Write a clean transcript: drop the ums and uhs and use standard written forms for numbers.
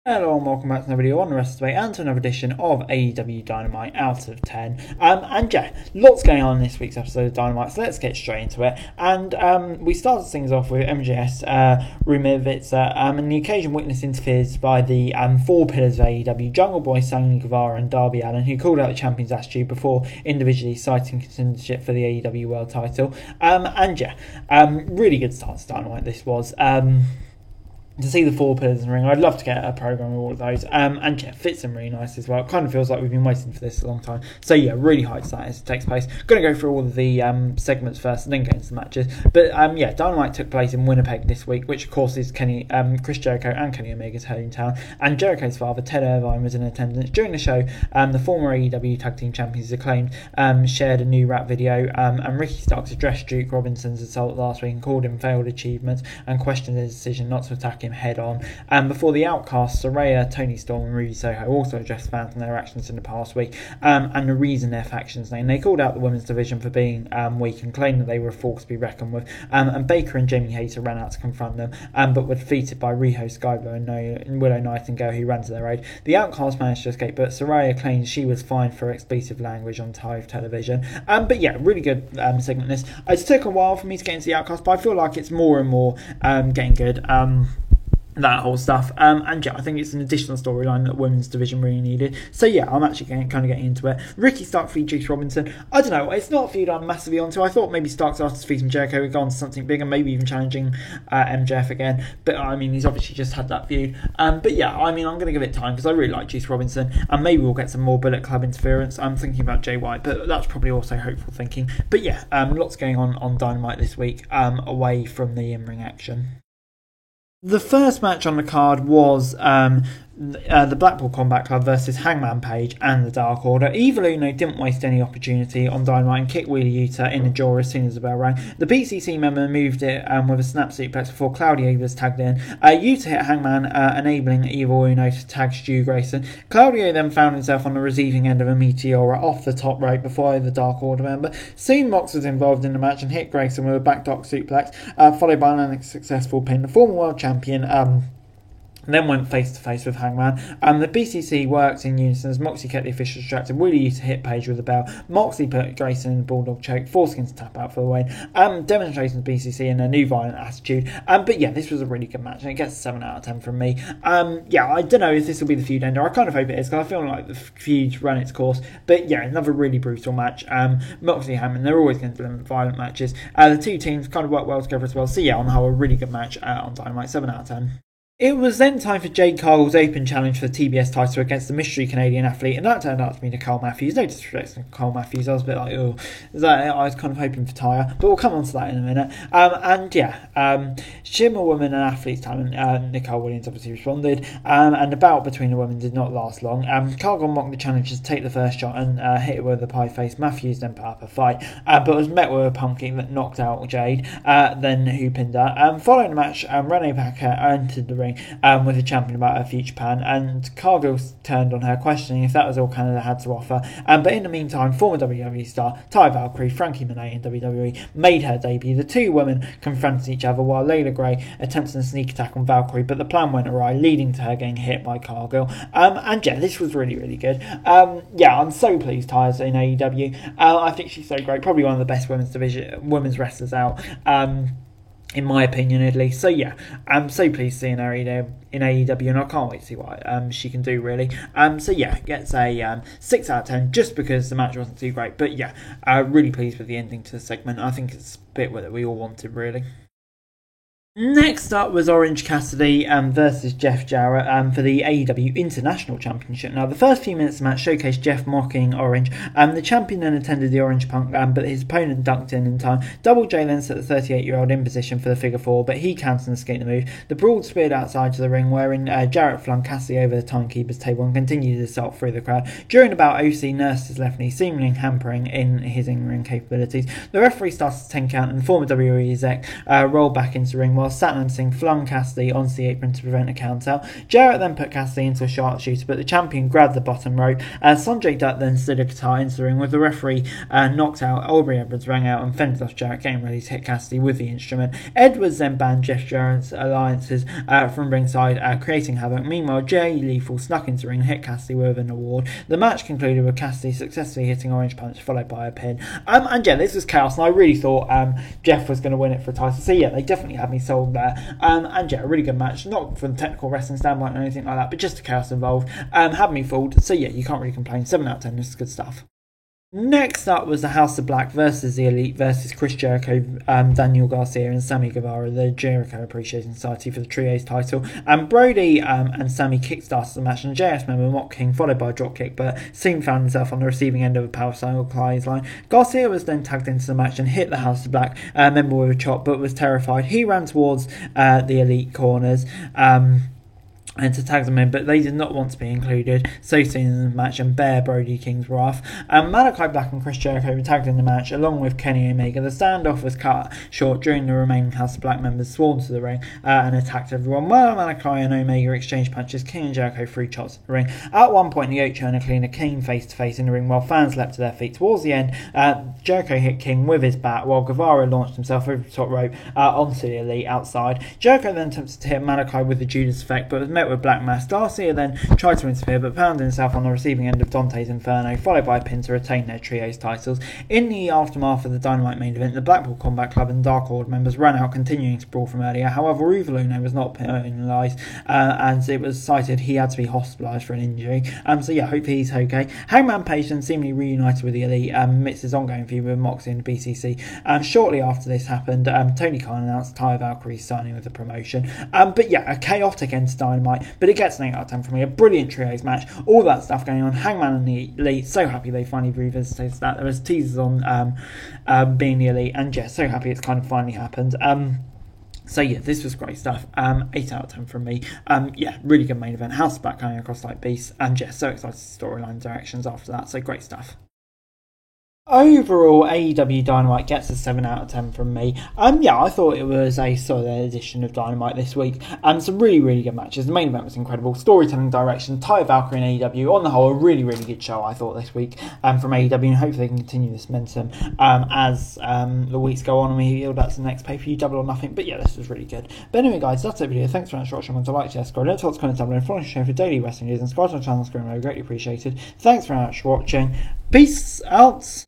Hello and welcome back to another video on the rest of the way and to another edition of AEW Dynamite out of 10. And yeah, lots going on in this week's episode of Dynamite, so let's get straight into it. And we started things off with MJS, Rumivica, and the occasion witness interferes by the four pillars of AEW, Jungle Boy, Sammy Guevara and Darby Allin, who called out the champion's attitude before individually citing contendership for the AEW World title. And yeah, really good start to Dynamite this was. To see the four pillars in the ring, I'd love to get a program with all of those. And yeah, fits in really nice as well. It kind of feels like we've been waiting for this a long time. So yeah, really hyped that as it takes place. Going to go through all of the segments first and then go into the matches. But yeah, Dynamite took place in Winnipeg this week, which of course is Chris Jericho and Kenny Omega's hometown. And Jericho's father, Ted Irvine, was in attendance during the show. The former AEW Tag Team Champions Acclaimed shared a new rap video. And Ricky Starks addressed Duke Robinson's assault last week and called him failed achievements and questioned his decision not to attack him head on. Before the Outcasts, Saraya, Tony Storm and Ruby Soho also addressed fans and their actions in the past week and the reason their factions named. They called out the women's division for being weak and claimed that they were a force to be reckoned with. And Baker and Jamie Hayter ran out to confront them, but were defeated by Riho, Skyler and Willow Nightingale, who ran to their aid. The Outcasts managed to escape, but Saraya claimed she was fined for expletive language on live television. But yeah, really good segment this. It took a while for me to get into the Outcasts, but I feel like it's more and more getting good. That whole stuff, and yeah, I think it's an additional storyline that women's division really needed. So yeah, I'm actually kind of getting into it. Ricky Starks v Juice Robinson. I don't know, it's not a feud I'm massively onto. I thought maybe Starks after defeating Jericho would go on to something bigger, maybe even challenging MJF again. But I mean, he's obviously just had that feud. But yeah, I mean, I'm going to give it time because I really like Juice Robinson, and maybe we'll get some more Bullet Club interference. I'm thinking about Jay White, but that's probably also hopeful thinking. But yeah, lots going on Dynamite this week, away from the in-ring action. The first match on the card was the Blackpool Combat Club versus Hangman Page and the Dark Order. Evil Uno didn't waste any opportunity on Dynamite and kicked Wheeler Yuta in the jaw as soon as the bell rang. The BCC member moved it with a snap suplex before Claudio was tagged in. Yuta hit Hangman, enabling Evil Uno to tag Stu Grayson. Claudio then found himself on the receiving end of a Meteora off the top rope before the Dark Order member. Soon Mox was involved in the match and hit Grayson with a backdoor suplex, followed by an unsuccessful pin. The former world champion then went face-to-face with Hangman. The BCC worked in unison as Moxley kept the officials distracted. Wheeler used to hit Page with a bell. Moxley put Grayson in the Bulldog choke, forcing him to tap out for the win. Demonstrating the BCC in their new violent attitude. But yeah, this was a really good match, and it gets a 7 out of 10 from me. Yeah, I don't know if this will be the feud ender. I kind of hope it is, because I feel like the feud's run its course. But yeah, another really brutal match. Moxley and Hangman, they're always going to do violent matches. The two teams kind of work well together as well. So yeah, on the whole, a really good match on Dynamite, 7 out of 10. It was then time for Jade Cargill's open challenge for the TBS title against the mystery Canadian athlete, and that turned out to be Nicole Matthews. No disrespect to Nicole Matthews, I was a bit like, oh, is that it? I was kind of hoping for Tyre, but we'll come on to that in a minute. And yeah, Shimmer Woman and Athletes talent, Nicole Williams obviously responded, and the bout between the women did not last long. Cargill mocked the challengers to take the first shot and hit it with the pie face. Matthews then put up a fight, but was met with a pumpkin that knocked out Jade, then who pinned her. Following the match, Renee Packer entered the ring with a champion about her future plan, and Cargill turned on her, questioning if that was all Canada had to offer. But in the meantime, former WWE star Ty Valkyrie, Frankie Monet in WWE, made her debut. The two women confronted each other while Layla Gray attempted a sneak attack on Valkyrie, but the plan went awry, leading to her getting hit by Cargill. And yeah, this was really, really good. Yeah, I'm so pleased Ty's in AEW. I think she's so great, probably one of the best women's wrestlers out. In my opinion, at least. So yeah, I'm so pleased seeing her in AEW, and I can't wait to see what she can do, really. So yeah, gets a 6 out of 10 just because the match wasn't too great. But yeah, really pleased with the ending to the segment. I think it's a bit that we all wanted, really. Next up was Orange Cassidy versus Jeff Jarrett for the AEW International Championship. Now, the first few minutes of the match showcased Jeff mocking Orange. The champion then attended the Orange Punk, but his opponent dunked in time. Double J then set the 38-year-old in position for the figure four, but he countered and escaped the move. The brawl speared outside to the ring, wherein Jarrett flung Cassidy over the timekeeper's table and continued his assault through the crowd. During the bout, OC nursed his left knee, seemingly hampering in his in-ring capabilities. The referee started a 10 count, and the former WWE exec rolled back into the ring while while Satnam Singh flung Cassidy onto the apron to prevent a count out. Jarrett then put Cassidy into a sharpshooter, but the champion grabbed the bottom rope. Sanjay Dutt then slid a guitar into the ring with the referee knocked out. Aubrey Edwards rang out and fended off Jarrett, getting ready to hit Cassidy with the instrument. Edwards then banned Jeff Jarrett's alliances from ringside, creating havoc. Meanwhile, Jay Lethal snuck into the ring and hit Cassidy with an award. The match concluded with Cassidy successfully hitting Orange Punch, followed by a pin. And yeah, this was chaos, and I really thought Jeff was going to win it for a title. So yeah, they definitely had me sold there. And yeah, a really good match, not from a technical wrestling standpoint or anything like that, but just the chaos involved. Had me fooled. So yeah, you can't really complain. 7 out of 10, this is good stuff. Next up was the House of Black versus the Elite versus Chris Jericho, Daniel Garcia and Sammy Guevara, the Jericho Appreciation Society, for the Trios title. Brody and Sammy kickstarted the match, and the JS member Mock King followed by a dropkick, but soon found himself on the receiving end of a power cycle clothesline. Garcia was then tagged into the match and hit the House of Black member with a chop, but was terrified. He ran towards the Elite corners and to tag them in, but they did not want to be included so soon in the match, and Bear Brody King's wrath. Malachi Black and Chris Jericho were tagged in the match along with Kenny Omega. The standoff was cut short during the remaining House of Black members swarmed to the ring and attacked everyone. While Malachi and Omega exchanged punches, King and Jericho threw shots at the ring. At one point, the Ocho Cleaner came face to face in the ring while fans leapt to their feet. Towards the end, Jericho hit King with his bat while Guevara launched himself over the top rope onto the Elite outside. Jericho then attempted to hit Malachi with the Judas effect, but was met with Black Mass. Garcia then tried to interfere, but found himself on the receiving end of Dante's Inferno, followed by a pin to retain their trios titles. In the aftermath of the Dynamite main event, the Blackpool Combat Club and Dark Order members ran out, continuing to brawl from earlier. However, Uvalune was not penalised, and it was cited he had to be hospitalised for an injury. So yeah, hopefully he's okay. Hangman Page then seemingly reunited with the Elite amidst his ongoing feud with Moxley and the BCC. Shortly after this happened, Tony Khan announced Ty Valkyrie signing with the promotion. But yeah, a chaotic end to Dynamite, but it gets an 8 out of 10 from me. A brilliant trios match, all that stuff going on. Hangman and the Elite, so happy they finally revisited that. There was teasers on being the Elite, and yeah, so happy it's kind of finally happened. So yeah, this was great stuff. 8 out of 10 from me. Yeah, really good main event. House of Black coming across like beasts, and yeah, so excited to storyline directions after that. So great stuff. Overall, AEW Dynamite gets a 7 out of 10 from me. Yeah, I thought it was a solid edition of Dynamite this week. Some really, really good matches. The main event was incredible. Storytelling direction, Ty Valkyrie and AEW. On the whole, a really, really good show, I thought, this week from AEW. And hopefully they can continue this momentum as the weeks go on and we build up to the next pay-per-view, Double or Nothing. But yeah, this was really good. But anyway, guys, that's it for video. Thanks very much for watching. I like to scroll. Don't forget to comment down below and follow the show for daily wrestling news. And subscribe to the channel. It's greatly appreciated. Thanks very much for watching. Peace out.